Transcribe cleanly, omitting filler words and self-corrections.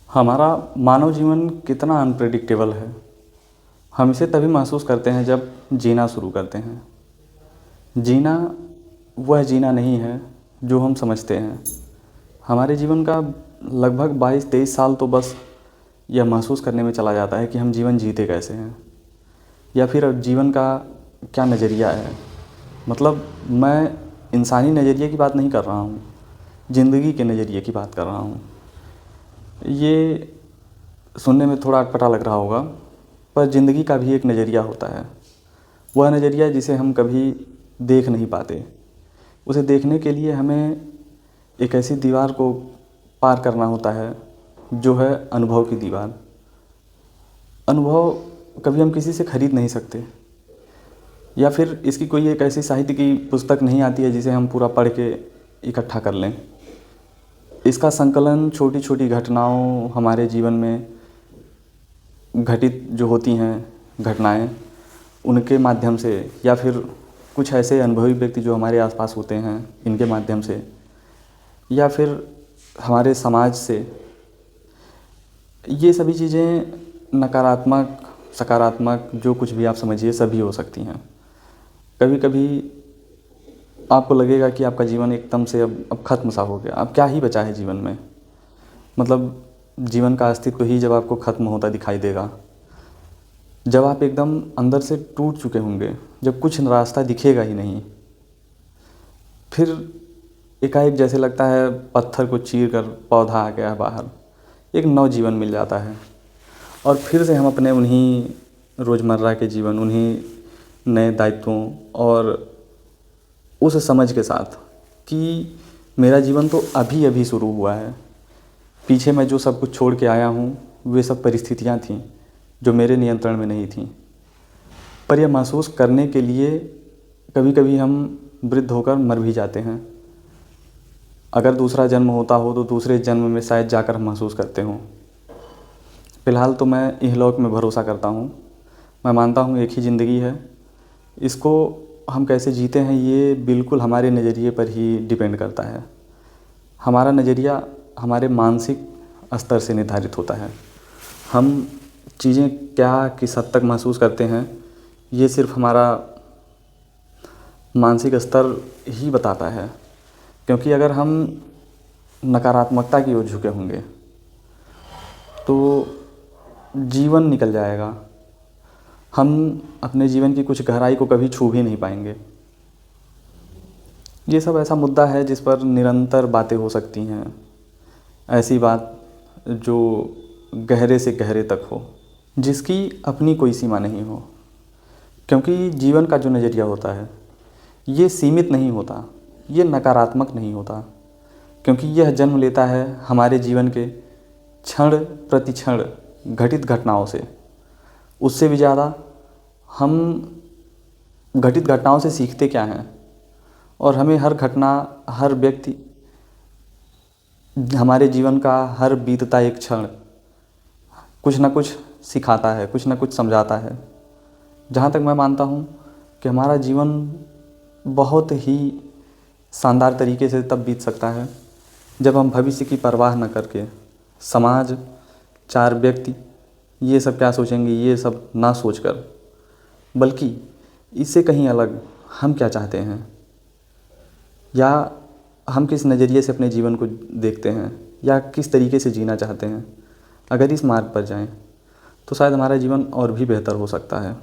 हमारा मानव जीवन कितना अनप्रेडिक्टेबल है। हम इसे तभी महसूस करते हैं जब जीना शुरू करते हैं। जीना वह जीना नहीं है जो हम समझते हैं। हमारे जीवन का लगभग 22-23 साल तो बस यह महसूस करने में चला जाता है कि हम जीवन जीते कैसे हैं, या फिर अब जीवन का क्या नज़रिया है। मतलब मैं इंसानी नज़रिए की बात नहीं कर रहा हूँ, ज़िंदगी के नज़रिए की बात कर रहा हूँ। ये सुनने में थोड़ा अटपटा लग रहा होगा, पर ज़िंदगी का भी एक नज़रिया होता है। वह नज़रिया जिसे हम कभी देख नहीं पाते। उसे देखने के लिए हमें एक ऐसी दीवार को पार करना होता है जो है अनुभव की दीवार। अनुभव कभी हम किसी से ख़रीद नहीं सकते, या फिर इसकी कोई एक ऐसी साहित्य की पुस्तक नहीं आती है जिसे हम पूरा पढ़ के इकट्ठा कर लें। इसका संकलन छोटी छोटी घटनाओं, हमारे जीवन में घटित जो होती हैं घटनाएं, उनके माध्यम से, या फिर कुछ ऐसे अनुभवी व्यक्ति जो हमारे आसपास होते हैं इनके माध्यम से, या फिर हमारे समाज से, ये सभी चीज़ें नकारात्मक सकारात्मक जो कुछ भी आप समझिए सभी हो सकती हैं। कभी कभी आपको लगेगा कि आपका जीवन एकदम से अब ख़त्म सा हो गया, अब क्या ही बचा है जीवन में। मतलब जीवन का अस्तित्व ही जब आपको ख़त्म होता दिखाई देगा, जब आप एकदम अंदर से टूट चुके होंगे, जब कुछ रास्ता दिखेगा ही नहीं। फिर एकाएक जैसे लगता है पत्थर को चीर कर पौधा आ गया बाहर, एक नव जीवन मिल जाता है। और फिर से हम अपने उन्हीं रोज़मर्रा के जीवन, उन्हीं नए दायित्वों और उस समझ के साथ कि मेरा जीवन तो अभी अभी शुरू हुआ है। पीछे मैं जो सब कुछ छोड़ के आया हूँ वे सब परिस्थितियाँ थीं जो मेरे नियंत्रण में नहीं थीं। पर यह महसूस करने के लिए कभी कभी हम वृद्ध होकर मर भी जाते हैं। अगर दूसरा जन्म होता हो तो दूसरे जन्म में शायद जाकर हम महसूस करते हों। फ़िलहाल तो मैं इहलोक में भरोसा करता हूँ। मैं मानता हूँ एक ही ज़िंदगी है, इसको हम कैसे जीते हैं ये बिल्कुल हमारे नज़रिए पर ही डिपेंड करता है। हमारा नज़रिया हमारे मानसिक स्तर से निर्धारित होता है। हम चीज़ें क्या किस हद तक महसूस करते हैं ये सिर्फ हमारा मानसिक स्तर ही बताता है। क्योंकि अगर हम नकारात्मकता की ओर झुके होंगे तो जीवन निकल जाएगा। हम अपने जीवन की कुछ गहराई को कभी छू भी नहीं पाएंगे। ये सब ऐसा मुद्दा है जिस पर निरंतर बातें हो सकती हैं। ऐसी बात जो गहरे से गहरे तक हो, जिसकी अपनी कोई सीमा नहीं हो। क्योंकि जीवन का जो नज़रिया होता है ये सीमित नहीं होता, ये नकारात्मक नहीं होता। क्योंकि यह जन्म लेता है हमारे जीवन के क्षण प्रति क्षण घटित घटनाओं से। उससे भी ज़्यादा हम घटित घटनाओं से सीखते क्या हैं, और हमें हर घटना, हर व्यक्ति, हमारे जीवन का हर बीतता एक क्षण कुछ ना कुछ सिखाता है, कुछ ना कुछ समझाता है। जहाँ तक मैं मानता हूँ कि हमारा जीवन बहुत ही शानदार तरीके से तब बीत सकता है जब हम भविष्य की परवाह न करके, समाज, चार व्यक्ति ये सब क्या सोचेंगे ये सब ना सोचकर, बल्कि इससे कहीं अलग हम क्या चाहते हैं, या हम किस नज़रिए से अपने जीवन को देखते हैं, या किस तरीके से जीना चाहते हैं, अगर इस मार्ग पर जाएं तो शायद हमारा जीवन और भी बेहतर हो सकता है।